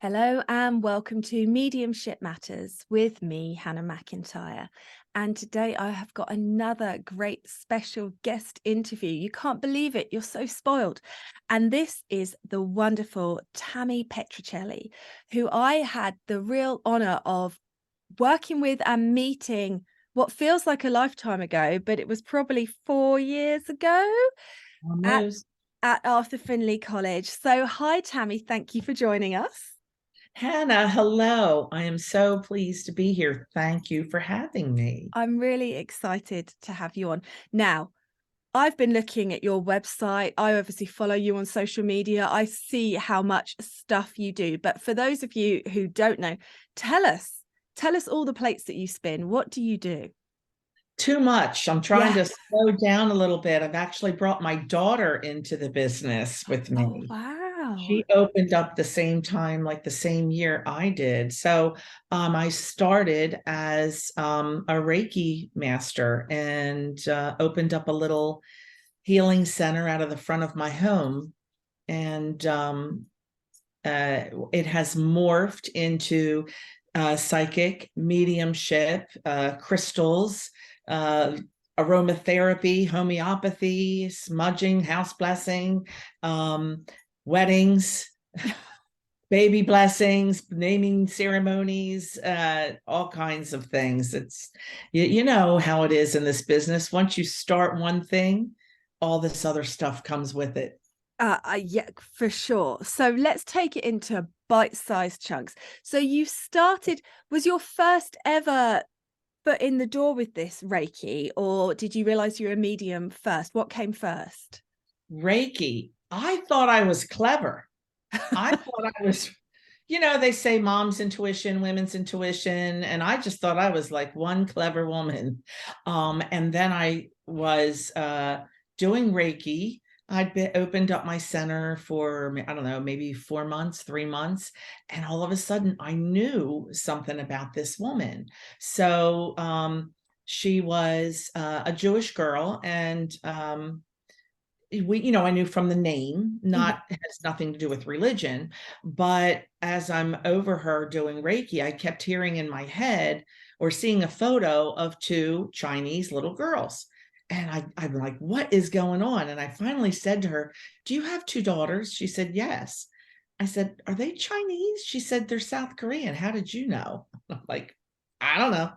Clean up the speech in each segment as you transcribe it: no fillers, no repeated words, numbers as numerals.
Hello and welcome to Mediumship Matters with me, Hannah McIntyre. And today I have got another great special guest interview. You can't believe it. You're so spoiled. And this is the wonderful Tammy Petruccelli, who I had the real honor of working with and meeting what feels like a lifetime ago, but it was probably 4 years ago at, Almost. at Arthur Findlay College. So hi, Tammy. Thank you for joining us. Hannah, hello. I am so pleased to be here. Thank you for having me. I'm really excited to have you on. Now, I've been looking at your website. I obviously follow you on social media. I see how much stuff you do. But for those of you who don't know, tell us all the plates that you spin. What do you do? Too much. I'm trying Yeah. to slow down a little bit. I've actually brought my daughter into the business with Oh, me. wow. She opened up the same time, like the same year I did. So I started as a Reiki master and opened up a little healing center out of the front of my home. And it has morphed into psychic, mediumship, crystals, aromatherapy, homeopathy, smudging, house blessing, weddings, baby blessings, naming ceremonies, all kinds of things. It's you know how it is in this business. Once you start one thing, all this other stuff comes with it. Yeah, for sure. So let's take it into bite-sized chunks. So you started, was your first ever foot in the door with this Reiki, or did you realize you're a medium first? What came first? Reiki. I thought I was clever. I thought I was, they say mom's intuition, women's intuition, and I just thought I was like one clever woman. And then I was doing Reiki. I'd been opened up my center for, I don't know, maybe 4 months, 3 months, and all of a sudden I knew something about this woman. So she was a Jewish girl, and I knew from the name, Mhm. not has nothing to do with religion, but as I'm over her doing Reiki, I kept hearing in my head or seeing a photo of two Chinese little girls. And I'm like, what is going on? And I finally said to her, do you have two daughters? She said, yes. I said, are they Chinese? She said, they're South Korean. How did you know? I'm like, I don't know.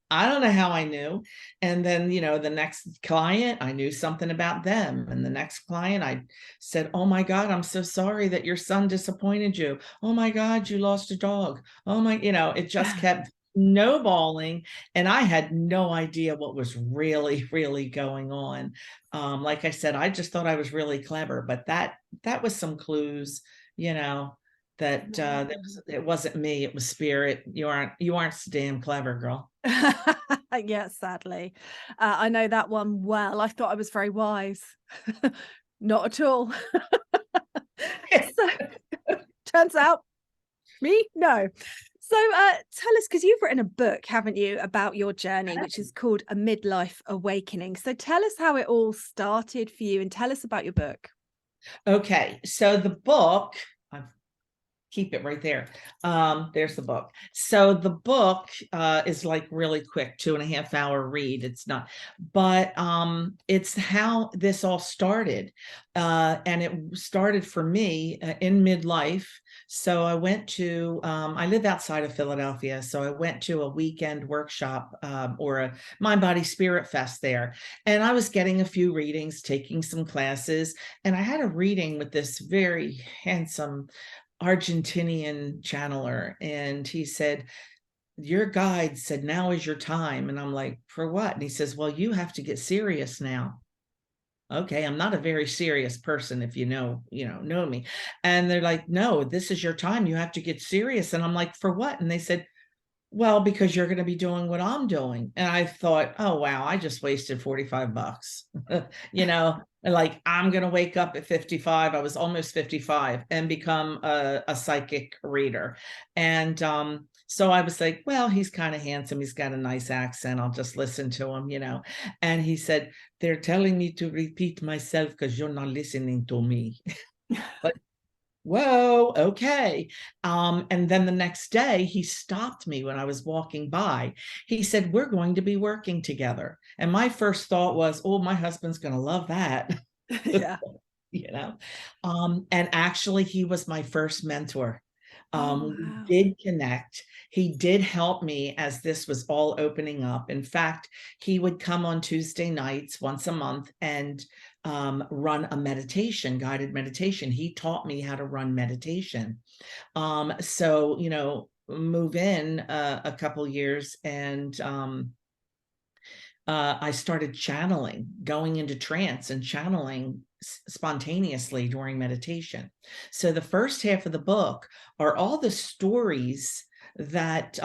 I don't know how I knew. And then, the next client, I knew something about them. And the next client, I said, oh my God, I'm so sorry that your son disappointed you. Oh my God, you lost a dog. Oh my, it just kept snowballing. And I had no idea what was really, really going on. Like I said, I just thought I was really clever, but that was some clues, you know, it wasn't me, it was spirit. You aren't so damn clever, girl. Yeah, sadly. I know that one well. I thought I was very wise. Not at all. So turns out me, no. So tell us, because you've written a book, haven't you, about your journey, which is called A Midlife Awakening. So tell us how it all started for you and tell us about your book. Okay, so the book, keep it right there. There's the book. So the book is like really quick, 2.5 hour read. It's not, but it's how this all started. And it started for me in midlife. So I went to, I live outside of Philadelphia. So I went to a weekend workshop or a Mind Body Spirit Fest there. And I was getting a few readings, taking some classes. And I had a reading with this very handsome Argentinian channeler, and he said, your guide said now is your time. And I'm like, for what? And he says, well, you have to get serious now. Okay, I'm not a very serious person, if know me. And they're like, no, this is your time, you have to get serious. And I'm like, for what? And they said, well, because you're going to be doing what I'm doing. And I thought, oh, wow, I just wasted $45. Like I'm going to wake up at 55. I was almost 55 and become a psychic reader. And so I was like, well, he's kind of handsome. He's got a nice accent. I'll just listen to him. And he said, they're telling me to repeat myself because you're not listening to me. But whoa, okay. And then the next day he stopped me when I was walking by. He said, we're going to be working together. And my first thought was, oh, my husband's going to love that. Yeah. you know. And actually he was my first mentor. Oh, We wow. did connect. He did help me as this was all opening up. In fact, he would come on Tuesday nights once a month and run a meditation, guided meditation. He taught me how to run meditation. So, move in a couple years, and I started channeling, going into trance and channeling spontaneously during meditation. So the first half of the book are all the stories that,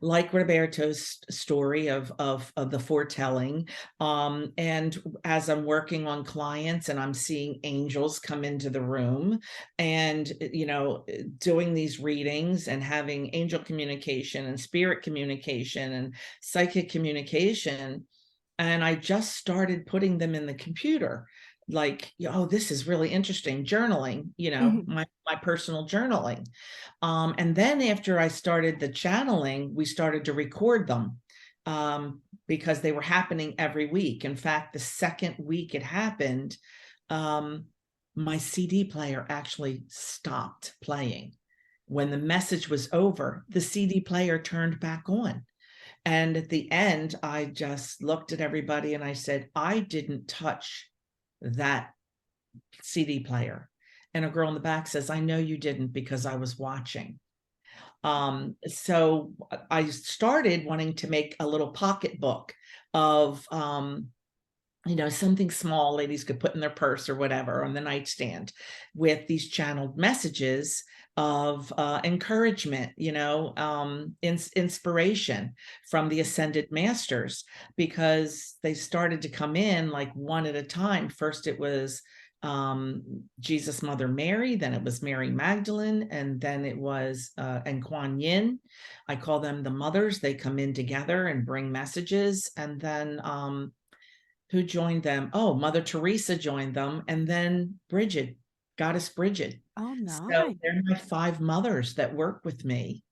like Roberto's story of the foretelling. And as I'm working on clients and I'm seeing angels come into the room and, doing these readings and having angel communication and spirit communication and psychic communication, and I just started putting them in the computer. Like, oh, this is really interesting. Journaling, Mhm. my personal journaling. And then after I started the channeling, we started to record them, because they were happening every week. In fact, the second week it happened, my CD player actually stopped playing. When the message was over, the CD player turned back on. And at the end, I just looked at everybody and I said, I didn't touch that CD player. And a girl in the back says, I know you didn't because I was watching. So I started wanting to make a little pocketbook of, something small ladies could put in their purse or whatever on the nightstand with these channeled messages of encouragement, inspiration from the ascended masters, because they started to come in like one at a time. First it was Jesus Mother Mary, then it was Mary Magdalene, and then it was and Kuan Yin. I call them the mothers. They come in together and bring messages. And then who joined them? Oh, Mother Teresa joined them, and then Bridget, Goddess Bridget. Oh, So nice. they're my 5 mothers that work with me.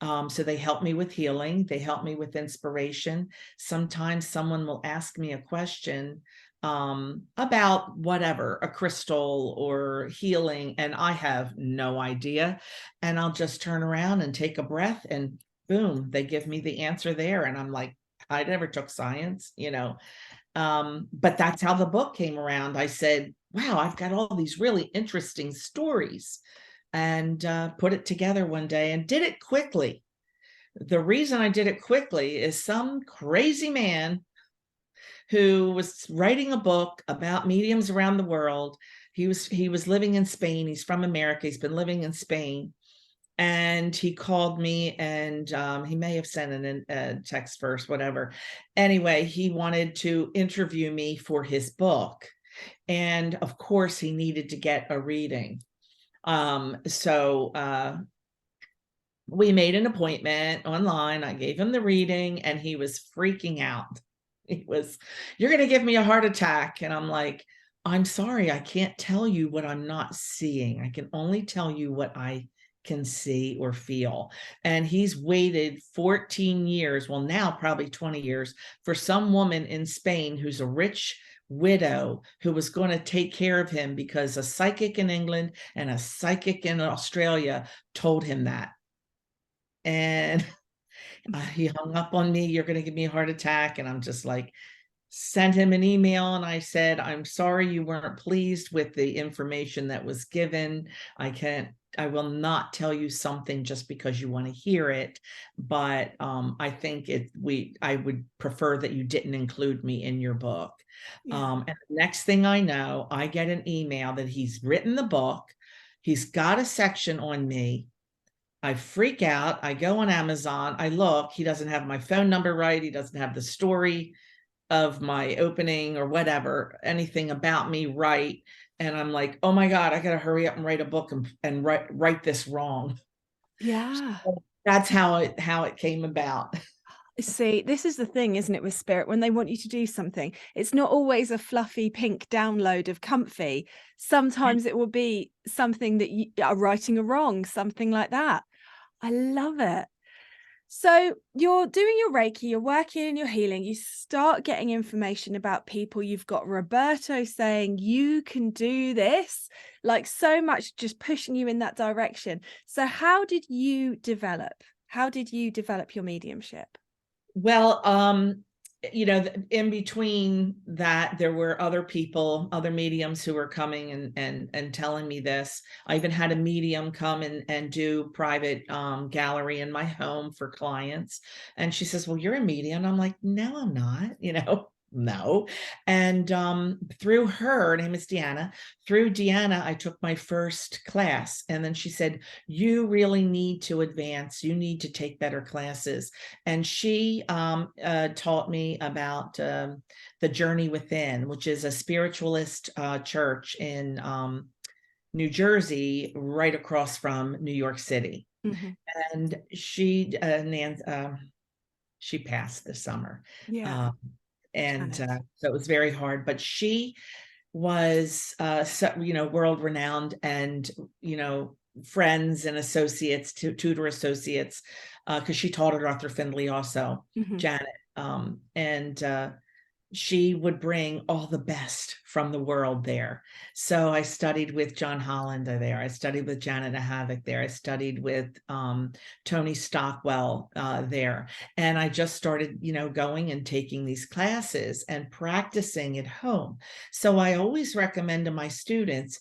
So they help me with healing. They help me with inspiration. Sometimes someone will ask me a question about whatever, a crystal or healing, and I have no idea. And I'll just turn around and take a breath, and boom, they give me the answer there. And I'm like, I never took science. But that's how the book came around. I said, wow, I've got all these really interesting stories, and put it together one day and did it quickly. The reason I did it quickly is some crazy man who was writing a book about mediums around the world. He was living in Spain. He's from America. He's been living in Spain. And he called me, and he may have sent a text first, whatever. Anyway, he wanted to interview me for his book. And of course, he needed to get a reading. So we made an appointment online. I gave him the reading, and he was freaking out. He was, you're going to give me a heart attack. And I'm like, I'm sorry, I can't tell you what I'm not seeing. I can only tell you what I can see or feel. And he's waited 14 years, well, now probably 20 years, for some woman in Spain who's a rich widow who was going to take care of him because a psychic in England and a psychic in Australia told him that. And he hung up on me. You're going to give me a heart attack. And I'm just like, sent him an email, and I said, I'm sorry you weren't pleased with the information that was given. I will not tell you something just because you want to hear it. But I think I would prefer that you didn't include me in your book. Yeah. And the next thing I know, I get an email that he's written the book. He's got a section on me. I freak out. I go on Amazon. I look. He doesn't have my phone number right. He doesn't have the story of my opening or whatever, anything about me right. And I'm like, oh my God, I got to hurry up and write a book and write this wrong. Yeah. So that's how it came about. See, this is the thing, isn't it, with spirit? When they want you to do something, it's not always a fluffy pink download of comfy. Sometimes it will be something that you are righting a wrong, something like that. I love it. So you're doing your Reiki, you're working in your healing, you start getting information about people. You've got Roberto saying you can do this, like so much just pushing you in that direction. So how did you develop? How did you develop your mediumship? Well, in between that, there were other people, other mediums who were coming and telling me this. I even had a medium come and do private gallery in my home for clients. And she says, well, you're a medium. I'm like, no, I'm not, no. And through her name is Deanna, through Deanna, I took my first class. And then she said, you really need to advance. You need to take better classes. And she taught me about the Journey Within, which is a spiritualist church in New Jersey, right across from New York City. Mhm. And she passed this summer. Yeah. And Janet. so it was very hard, but she was world renowned, and friends and associates, tutor associates, because she taught at Arthur Findlay also, Mhm. Janet. And she would bring all the best from the world there. So I studied with John Hollander there. I studied with Janet Havoc there. I studied with Tony Stockwell there. And I just started, going and taking these classes and practicing at home. So I always recommend to my students,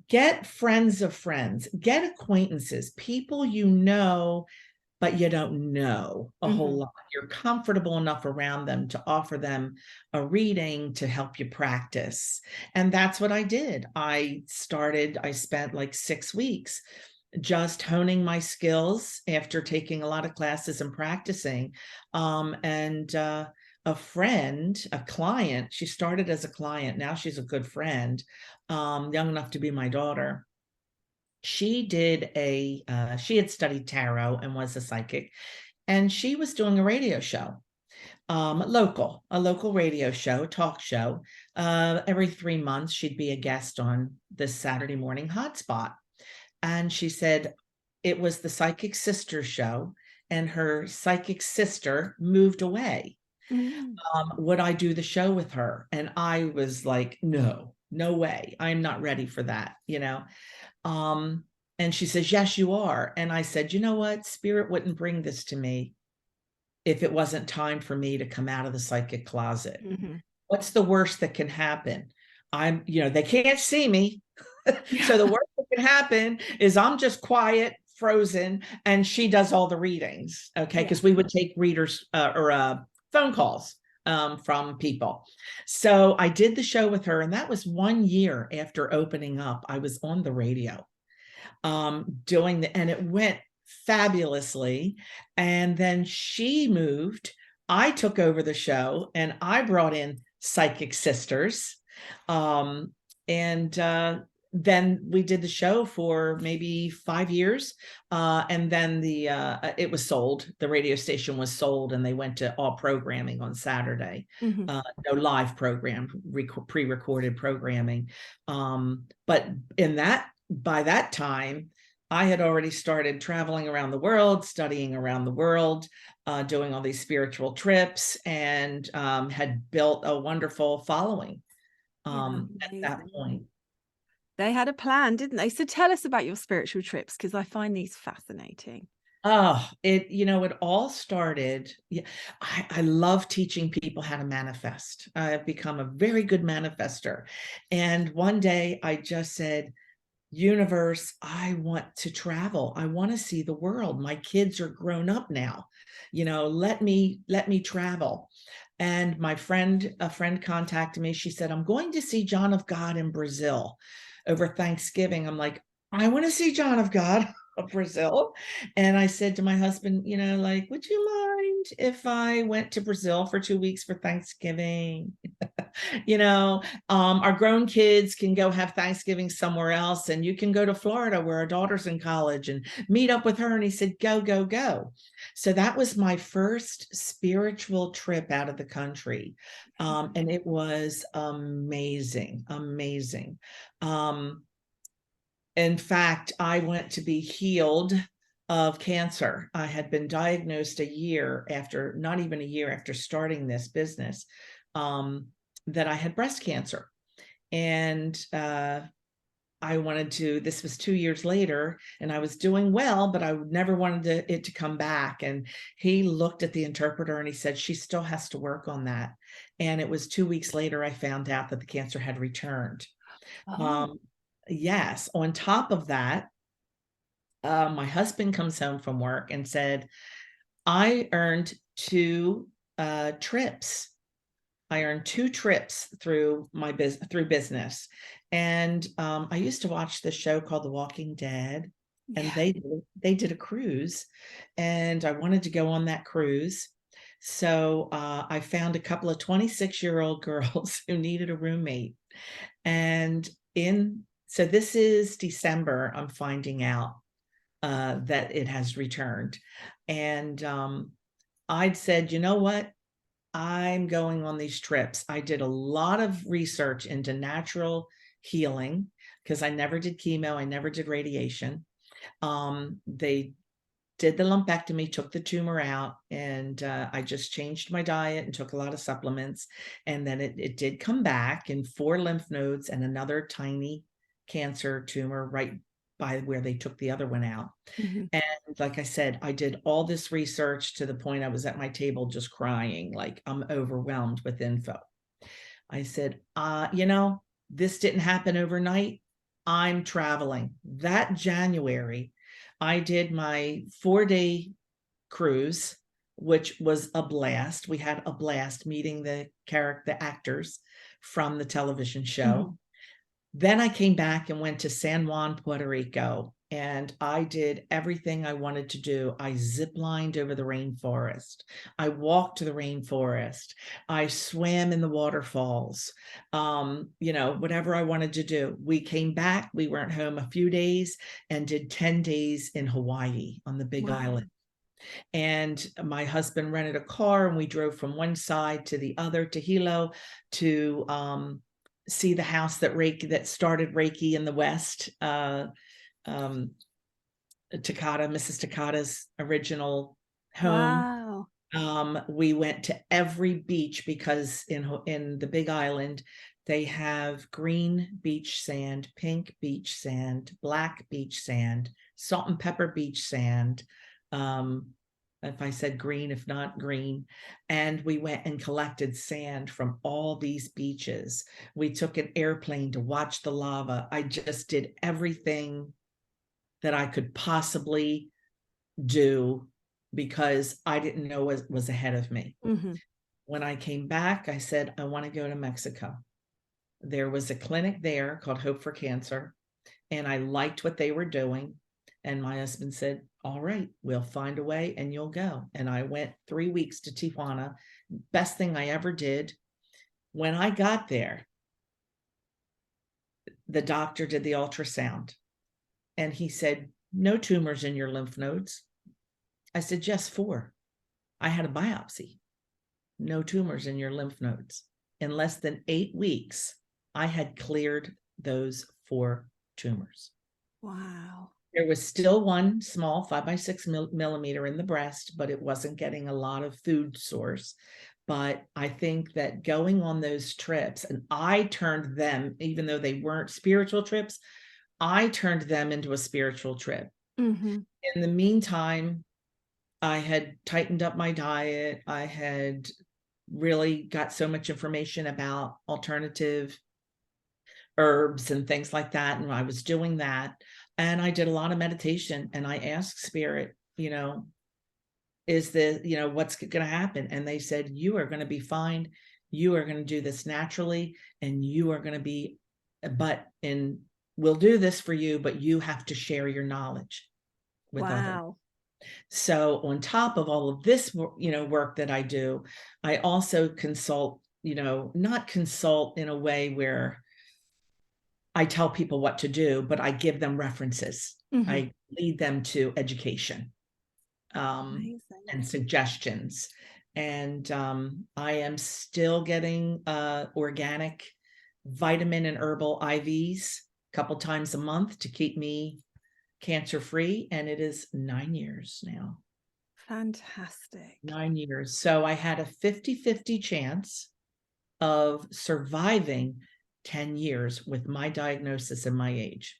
get friends of friends, get acquaintances, people but you don't know a whole Mhm. lot. You're comfortable enough around them to offer them a reading to help you practice. And that's what I did. I spent like 6 weeks just honing my skills after taking a lot of classes and practicing. And a friend, a client, she started as a client. Now she's a good friend, young enough to be my daughter. She had studied tarot and was a psychic, and she was doing a radio show, a local radio show, talk show. Every 3 months, she'd be a guest on this Saturday morning hotspot. And she said it was the Psychic Sister show, and her psychic sister moved away. Mm. Would I do the show with her? And I was like, no way. I'm not ready for that. Um, and she says, yes, you are. And I said, you know what? Spirit wouldn't bring this to me if it wasn't time for me to come out of the psychic closet. Mhm. What's the worst that can happen? They can't see me. Yeah. So the worst that can happen is I'm just quiet, frozen, and she does all the readings. Okay. Yeah. Because we would take readers or phone calls from people. So I did the show with her, and that was 1 year after opening up. I was on the radio and it went fabulously. And then she moved. I took over the show, and I brought in Psychic Sisters. And then we did the show for maybe 5 years. And then it was sold. The radio station was sold, and they went to all programming on Saturday. Mhm. No live program, pre-recorded programming. But by that time, I had already started traveling around the world, studying around the world, doing all these spiritual trips, and had built a wonderful following Yeah, at that amazing. point. They had a plan, didn't they? So tell us about your spiritual trips, because I find these fascinating. Oh, it all started. Yeah, I love teaching people how to manifest. I've become a very good manifester. And one day I just said, universe, I want to travel. I want to see the world. My kids are grown up now. Let me travel. And a friend contacted me. She said, I'm going to see John of God in Brazil over Thanksgiving. I'm like, I want to see John of God. Brazil. And I said to my husband, like, would you mind if I went to Brazil for 2 weeks for Thanksgiving? Our grown kids can go have Thanksgiving somewhere else, and you can go to Florida where our daughter's in college and meet up with her. And he said, go, go, go. So that was my first spiritual trip out of the country. And it was amazing, amazing. In fact, I went to be healed of cancer. I had been diagnosed not even a year after starting this business, that I had breast cancer. And this was 2 years later, and I was doing well, but I never wanted it to come back. And he looked at the interpreter and he said, she still has to work on that. And it was 2 weeks later, I found out that the cancer had returned. Oh. Yes. On top of that, my husband comes home from work and said, I earned two trips. I earned 2 trips through business. And I used to watch this show called The Walking Dead, and they did a cruise, and I wanted to go on that cruise. So I found a couple of 26-year-old girls who needed a roommate. And so this is December, I'm finding out that it has returned. And I'd said, you know what? I'm going on these trips. I did a lot of research into natural healing because I never did chemo. I never did radiation. They did the lumpectomy, took the tumor out, and I just changed my diet and took a lot of supplements. And then it did come back in 4 lymph nodes and another tiny cancer tumor right by where they took the other one out. Mm-hmm. And like I said, I did all this research to the point I was at my table just crying, like I'm overwhelmed with info. I said, this didn't happen overnight. I'm traveling. That January, I did my 4-day cruise, which was a blast. We had a blast meeting the actors from the television show. Mm-hmm. Then I came back and went to San Juan, Puerto Rico, and I did everything I wanted to do. I ziplined over the rainforest. I walked to the rainforest. I swam in the waterfalls. Whatever I wanted to do. We came back. We weren't home a few days and did 10 days in Hawaii on the Big Wow. Island. And my husband rented a car, and we drove from one side to the other to Hilo to see the house that started Reiki in the West. Mrs. Takata's original home. Wow. We went to every beach because in the Big Island, they have green beach sand, pink beach sand, black beach sand, salt and pepper beach sand. If I said green, if not green. And we went and collected sand from all these beaches. We took an airplane to watch the lava. I just did everything that I could possibly do because I didn't know what was ahead of me. Mm-hmm. When I came back, I said, I want to go to Mexico. There was a clinic there called Hope for Cancer, and I liked what they were doing. And my husband said, all right, we'll find a way and you'll go. And I went 3 weeks to Tijuana. Best thing I ever did. When I got there, the doctor did the ultrasound and he said, no tumors in your lymph nodes. I said, yes, 4. I had a biopsy. No tumors in your lymph nodes. In less than 8 weeks, I had cleared those 4 tumors. Wow. There was still one small 5x6 millimeter in the breast, but it wasn't getting a lot of food source. But I think that going on those trips, and I turned them, even though they weren't spiritual trips, I turned them into a spiritual trip. Mm-hmm. In the meantime, I had tightened up my diet. I had really got so much information about alternative herbs and things like that. And I was doing that. And I did a lot of meditation, and I asked spirit, what's going to happen? And they said, you are going to be fine. You are going to do this naturally, and you are going to be, we'll do this for you, but you have to share your knowledge. with others. Wow. So on top of all of this, work that I do, I also consult, not consult in a way where I tell people what to do, but I give them references. Mm-hmm. I lead them to education, Amazing. and suggestions. And I am still getting organic vitamin and herbal IVs a couple times a month to keep me cancer free. And it is 9 years now. Fantastic. 9 years. So I had a 50-50 chance of surviving 10 years with my diagnosis and my age.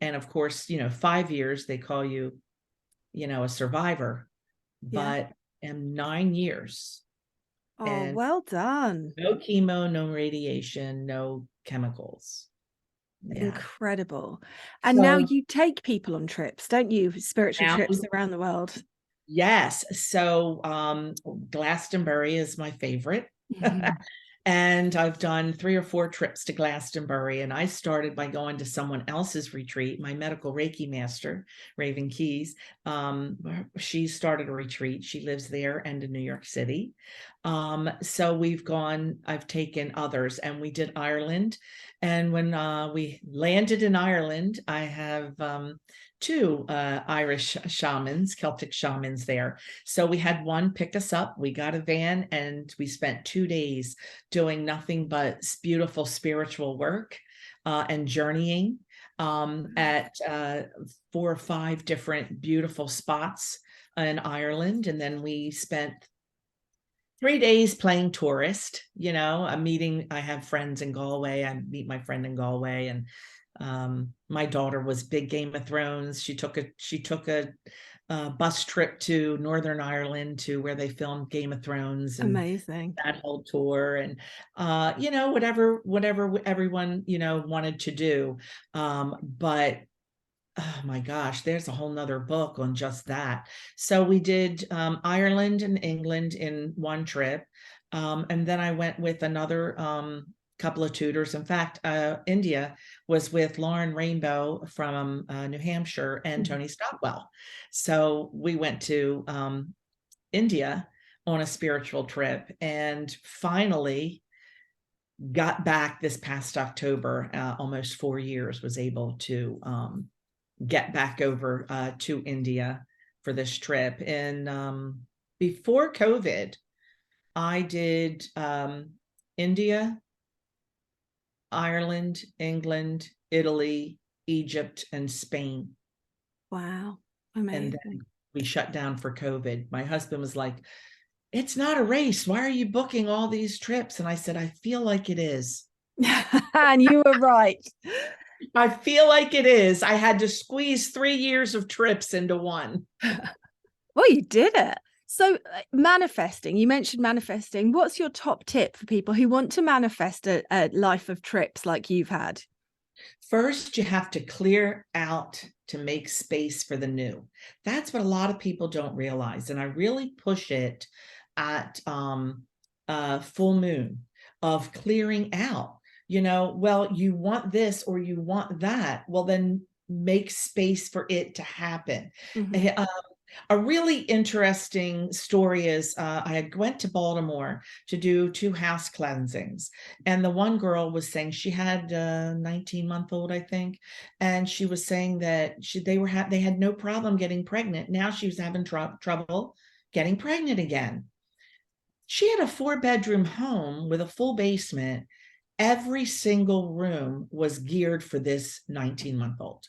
And of course, 5 years, they call you, a survivor, but am 9 years. Oh, And well done. no chemo, no radiation, no chemicals. Yeah. Incredible. And now So you take people on trips, don't you? Spiritual now, trips around the world. yes. So Glastonbury is my favorite. Mhm. And I've done 3 or 4 trips to Glastonbury. And I started by going to someone else's retreat, my medical Reiki Master, Raven Keys. She started a retreat. She lives there and in New York City. So I've taken others, and we did Ireland. And when we landed in Ireland, I have 2 Irish shamans, Celtic shamans there. So we had one pick us up. We got a van and we spent 2 days doing nothing but beautiful spiritual work and journeying at 4 or 5 different beautiful spots in Ireland. And then we spent 3 days playing tourist, I have friends in Galway. I meet my friend in Galway, and my daughter was big Game of Thrones. She took a bus trip to Northern Ireland to where they filmed Game of Thrones, and Amazing. that whole tour, and whatever everyone wanted to do. But oh my gosh, there's a whole nother book on just that. So we did Ireland and England in one trip. And then I went with another couple of tutors. In fact, India was with Lauren Rainbow from New Hampshire and Tony Stockwell. So we went to India on a spiritual trip, and finally got back this past October, almost 4 years, was able to get back over to India for this trip. And before COVID, I did India, Ireland, England, Italy, Egypt, and Spain. Wow. And Amazing. then we shut down for COVID. My husband was like, "It's not a race. Why are you booking all these trips?" And I said, "I feel like it is." And you were right. I feel like it is. I had to squeeze 3 years of trips into one. Well, you did it. So manifesting, you mentioned manifesting. What's your top tip for people who want to manifest a life of trips like you've had? First, you have to clear out to make space for the new. That's what a lot of people don't realize. And I really push it at full moon of clearing out. Well, you want this or you want that. Well, then make space for it to happen. Mm-hmm. A really interesting story is I went to Baltimore to do 2 house cleansings. And the one girl was saying she had a 19-month-old, I think. And she was saying that they had no problem getting pregnant. Now she was having trouble getting pregnant again. She had a 4-bedroom home with a full basement. Every single room was geared for this 19-month-old.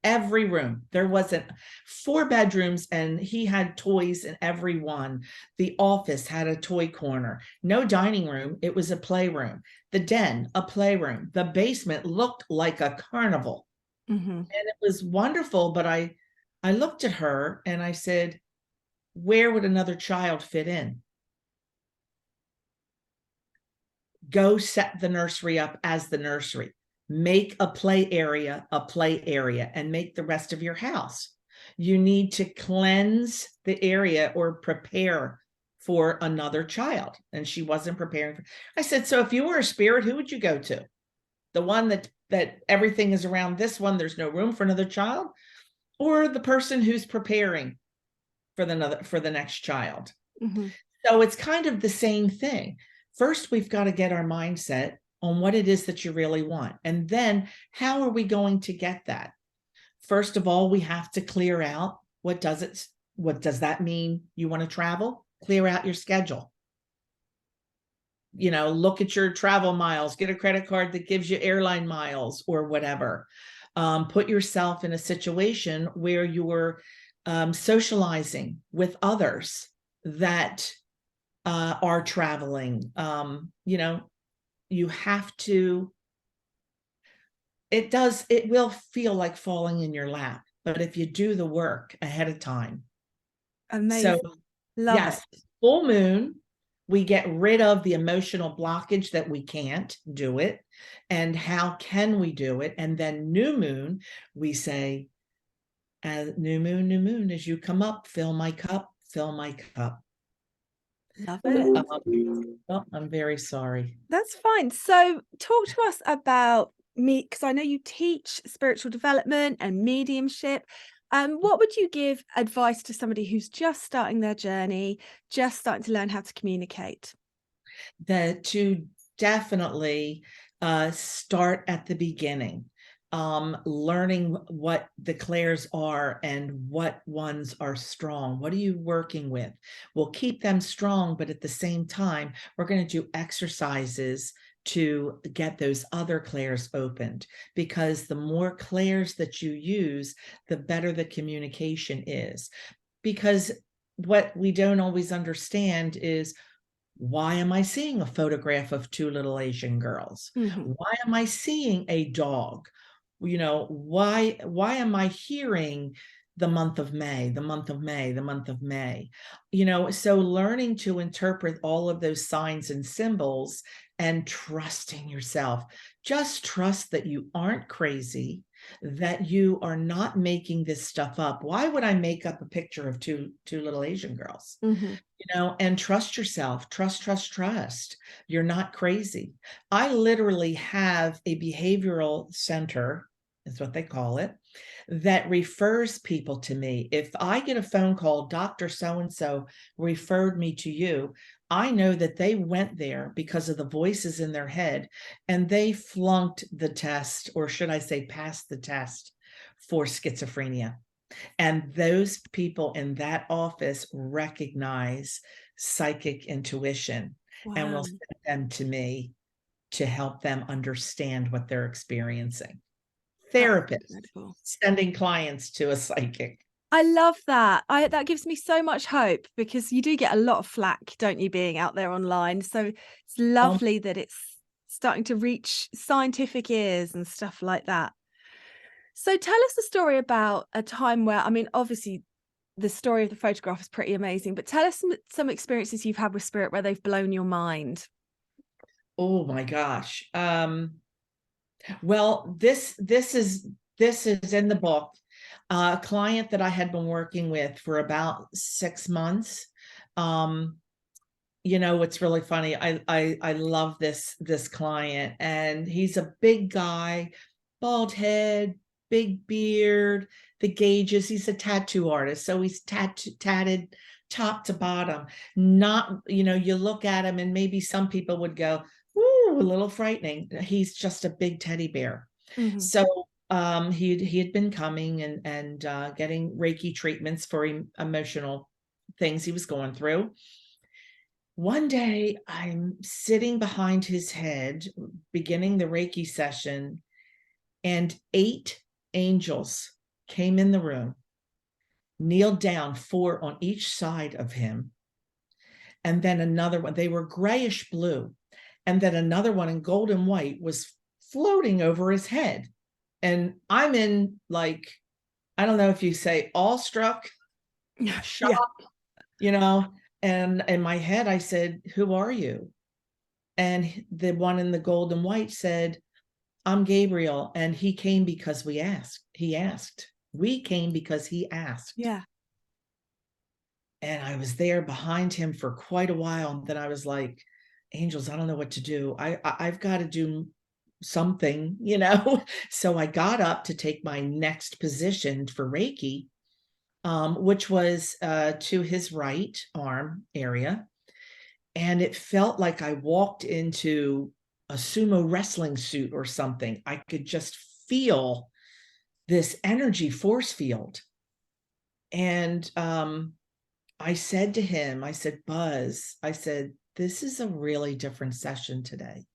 Every room. There wasn't 4 bedrooms, and he had toys in every one. The office had a toy corner. No dining room. It was a playroom. The den, a playroom. The basement looked like a carnival. Mm-hmm. And it was wonderful. But I looked at her and I said, where would another child fit in? Go set the nursery up as the nursery. Make a play area, and make the rest of your house. You need to cleanse the area or prepare for another child. And she wasn't preparing. I said, so if you were a spirit, who would you go to? The one that everything is around this one, there's no room for another child? or the person who's preparing for the next child. Mm-hmm. So it's kind of the same thing. First, we've got to get our mindset on what it is that you really want. And then how are we going to get that? First of all, we have to clear out what does that mean? You want to travel? Clear out your schedule. Look at your travel miles, get a credit card that gives you airline miles or whatever. Put yourself in a situation where you're socializing with others that are traveling. You have to, it will feel like falling in your lap, but if you do the work ahead of time. Amazing. So Love yes, it. full moon, we get rid of the emotional blockage that we can't do it. And how can we do it? And then new moon, we say, new moon, as you come up, fill my cup, fill my cup. Love it. Oh, I'm very sorry. That's fine. So talk to us about me, because I know you teach spiritual development and mediumship. What would you give advice to somebody who's just starting their journey, just starting to learn how to communicate? To definitely start at the beginning, learning what the clairs are and what ones are strong. What are you working with? We'll keep them strong, but at the same time, we're going to do exercises to get those other clairs opened, because the more clairs that you use, the better the communication is. Because what we don't always understand is, why am I seeing a photograph of two little Asian girls? Mm-hmm. Why am I seeing a dog? Why am I hearing the month of May, the month of May, the month of May? So learning to interpret all of those signs and symbols and trusting yourself. Just trust that you aren't crazy, that you are not making this stuff up. Why would I make up a picture of two little Asian girls? Mm-hmm. And trust yourself. Trust. You're not crazy. I literally have a behavioral center, is what they call it, that refers people to me. If I get a phone call, Dr. So-and-so referred me to you, I know that they went there because of the voices in their head, and they flunked the test, or should I say passed the test for schizophrenia. And those people in that office recognize psychic intuition and will Wow. send them to me to help them understand what they're experiencing. That's Therapists incredible. sending clients to a psychic. I love that. That gives me so much hope, because you do get a lot of flack, don't you, being out there online. So it's Um, lovely that it's starting to reach scientific ears and stuff like that. So tell us a story about a time where, I mean, obviously the story of the photograph is pretty amazing, but tell us some experiences you've had with spirit where they've blown your mind. oh my gosh. Well, this is in the book. A client that I had been working with for about 6 months. It's really funny. I love this client, and he's a big guy, bald head, big beard, the gauges. He's a tattoo artist, so he's tatted top to bottom. Not, you look at him and maybe some people would go, ooh, a little frightening. He's just a big teddy bear. Mhm. So he had been coming and getting Reiki treatments for emotional things he was going through. One day I'm sitting behind his head, beginning the Reiki session, and 8 angels came in the room, kneeled down, 4 on each side of him. And then another one, they were grayish blue. And then another one in gold and white was floating over his head. And I'm in, like, I don't know if you say awestruck, shock, Yeah. and in my head, I said, who are you? And the one in the gold and white said, I'm Gabriel. And he came because we asked. He asked. We came because he asked. Yeah. And I was there behind him for quite a while. And then I was like, angels, I don't know what to do. I've got to do something, So I got up to take my next position for Reiki, which was to his right arm area. And it felt like I walked into a sumo wrestling suit or something. I could just feel this energy force field. And I said to him, I said, Buzz, I said, this is a really different session today.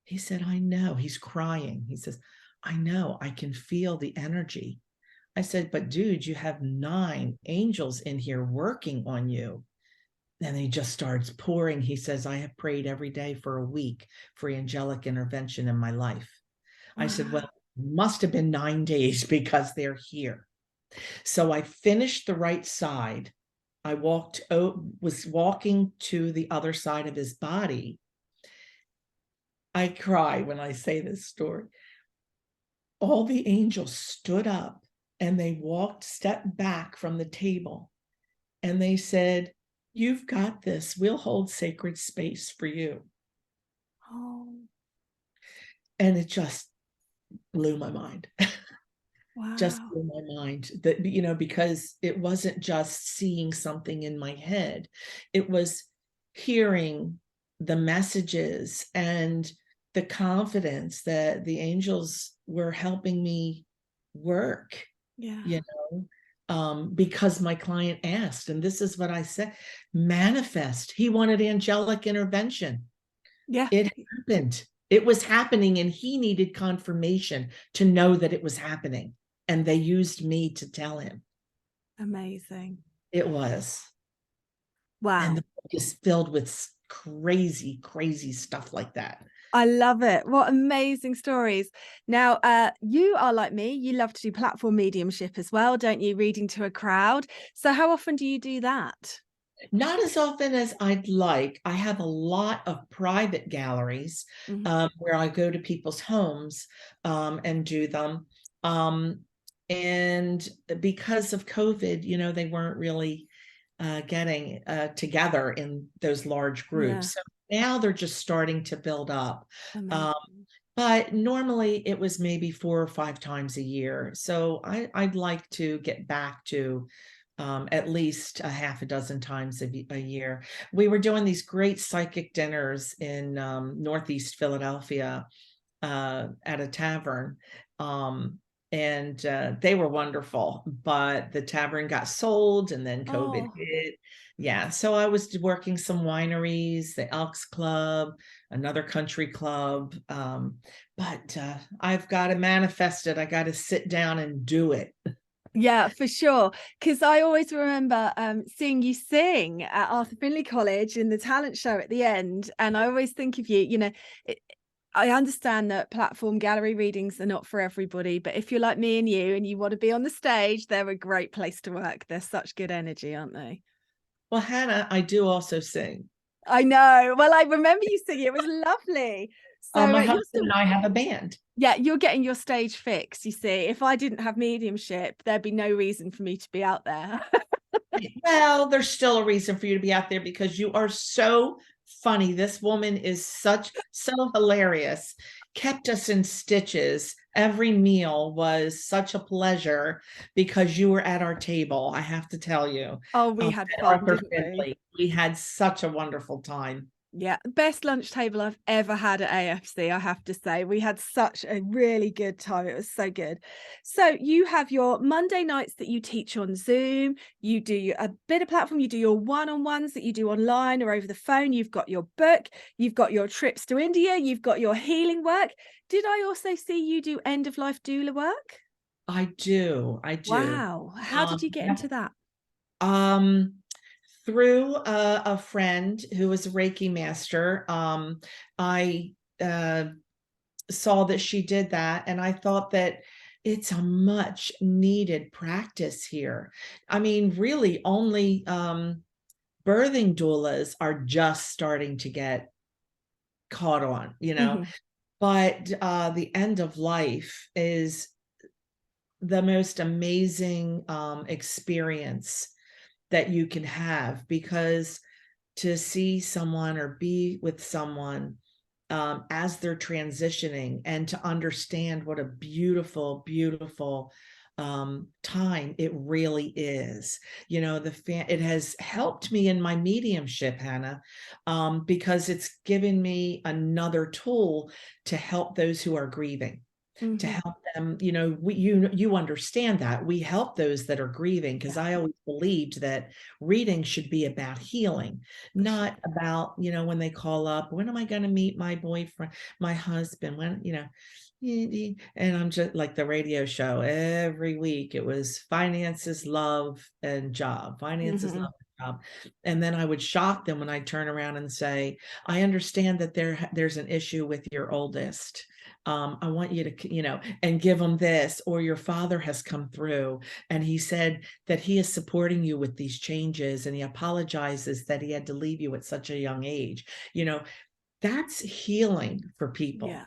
He said, I know. He's crying. He says, I know. I can feel the energy. I said, but dude, you have 9 angels in here working on you. And he just starts pouring. He says, I have prayed every day for a week for angelic intervention in my life. I said, Wow. well, must have been 9 days because they're here. So I finished the right side. I was walking to the other side of his body. I cry when I say this story. All the angels stood up and they stepped back from the table, and they said, you've got this. We'll hold sacred space for you. Oh, And it just blew my mind. Just wow. blew my mind that, because it wasn't just seeing something in my head. It was hearing the messages and the confidence that the angels were helping me work, Yeah. because my client asked, and this is what I said, manifest. He wanted angelic intervention. Yeah. It happened. It was happening, and he needed confirmation to know that it was happening. And they used me to tell him. Amazing. It was. And Wow. the book is filled with crazy, crazy stuff like that. I love it. What amazing stories. Now, you are like me. You love to do platform mediumship as well, don't you? Reading to a crowd. So how often do you do that? Not as often as I'd like. I have a lot of private galleries Mhm. where I go to people's homes and do them. And because of COVID, they weren't really getting together in those large Yeah. groups. So now they're just starting to build up. Um, Amazing. but normally it was maybe 4 or 5 times a year. So I'd like to get back to at least a half a dozen times a year. We were doing these great psychic dinners in Northeast Philadelphia at a tavern. And they were wonderful, but the tavern got sold and then COVID Oh, hit. Yeah. So I was working some wineries, the Elks Club, another country club. But I've got to manifest it. I got to sit down and do it. yeah, for sure. Because I always remember seeing you sing at Arthur Findlay College in the talent show at the end. And I always think of you, it, I understand that platform gallery readings are not for everybody, but if you're like me and you want to be on the stage, they're a great place to work. They're such good energy, aren't they? Well, Hannah, I do also sing. I know. Well, I remember you singing. It was lovely. So My you're husband still, and I have a band. yeah, you're getting your stage fix. You see, if I didn't have mediumship, there'd be no reason for me to be out there. Well, there's still a reason for you to be out there because you are so funny. This woman is so hilarious. Kept us in stitches. Every meal was such a pleasure because you were at our table. I have to tell you, Oh, we had at fun, Arthur didn't we? Findlay, we had such a wonderful time. Yeah, best lunch table I've ever had at AFC, I have to say. We had such a really good time. It was so good. So you have your Monday nights that you teach on Zoom. You do a bit of platform. You do your one-on-ones that you do online or over the phone. You've got your book. You've got your trips to India. You've got your healing work. Did I also see you do end-of-life doula work? I do. I do. Wow. How did you get Yeah. into that? Um, through a friend who was a Reiki master. I saw that she did that, and I thought that it's a much needed practice here. I mean, really, only birthing doulas are just starting to get caught on. Mhm. But the end of life is the most amazing experience that you can have, because to see someone or be with someone as they're transitioning, and to understand what a beautiful, beautiful time it really is. It has helped me in my mediumship, Hannah, because it's given me another tool to help those who are grieving, to Mhm. help them. You understand that we help those that are grieving, because Yeah, I always believed that reading should be about healing, for sure. not about, when they call up, when am I going to meet my boyfriend, my husband, and I'm just like the radio show every week. It was finances, love, and job, finances, love, Mhm. and job. And then I would shock them when I turn around and say, I understand that there's an issue with your oldest. I want you to, and give them this, or your father has come through and he said that he is supporting you with these changes, and he apologizes that he had to leave you at such a young age. That's healing for people. Yeah.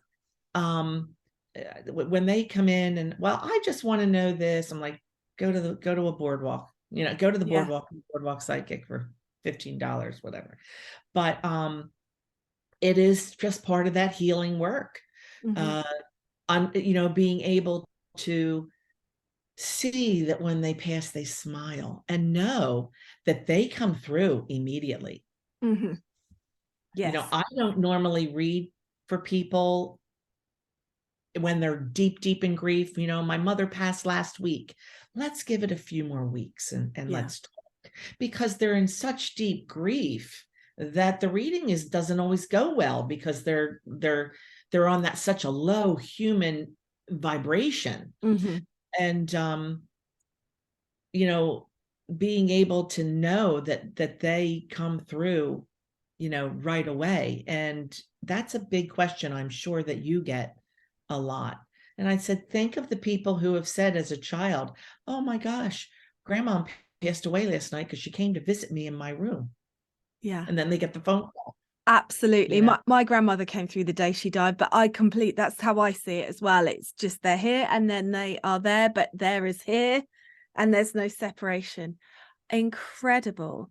When they come in and, well, I just want to know this, I'm like, go to a boardwalk, go to the Yeah. boardwalk psychic for $15, whatever. But it is just part of that healing work. Mhm. uh Being able to see that when they pass, they smile and know that they come through immediately. Mhm. Yes. I don't normally read for people when they're deep, deep in grief. My mother passed last week. Let's give it a few more weeks, and Yeah. let's talk, because they're in such deep grief that the reading doesn't always go well, because they're on that such a low human vibration. Mhm. And you know being able to know that they come through right away. And that's a big question I'm sure that you get a lot. And I said, think of the people who have said as a child, oh my gosh, grandma passed away last night because she came to visit me in my room. Yeah. And then they get the phone call. Absolutely. you know My grandmother came through the day she died, but that's how I see it as well. It's just they're here and then they are there, but there is here and there's no separation. Incredible.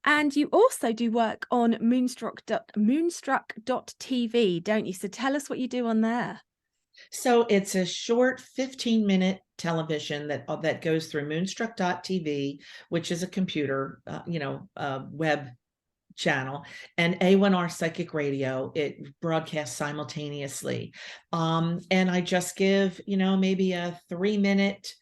And you also do work on moonstruck.tv, don't you? So tell us what you do on there. So it's a short 15-minute television that goes through moonstruck.tv, which is a computer, web channel, and A1R Psychic Radio. It broadcasts simultaneously. And I just give, maybe a 3-minute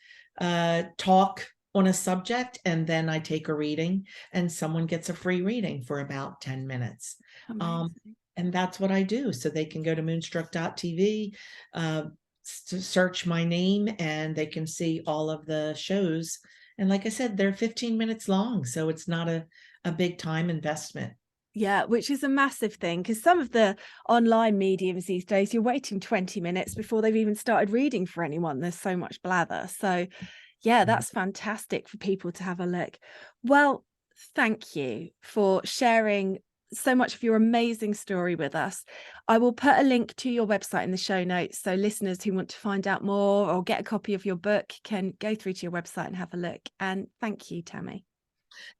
talk on a subject, and then I take a reading, and someone gets a free reading for about 10 minutes. Amazing. And that's what I do. So they can go to moonstruck.tv, search my name, and they can see all of the shows. And like I said, they're 15 minutes long, so it's not a big time investment. Yeah, which is a massive thing because some of the online mediums these days, you're waiting 20 minutes before they've even started reading for anyone. There's so much blather. So, yeah, that's fantastic for people to have a look. Well, thank you for sharing so much of your amazing story with us. I will put a link to your website in the show notes so listeners who want to find out more or get a copy of your book can go through to your website and have a look. And thank you, Tammy.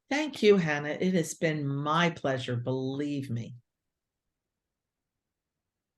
Thank you, Hannah. It has been my pleasure, believe me.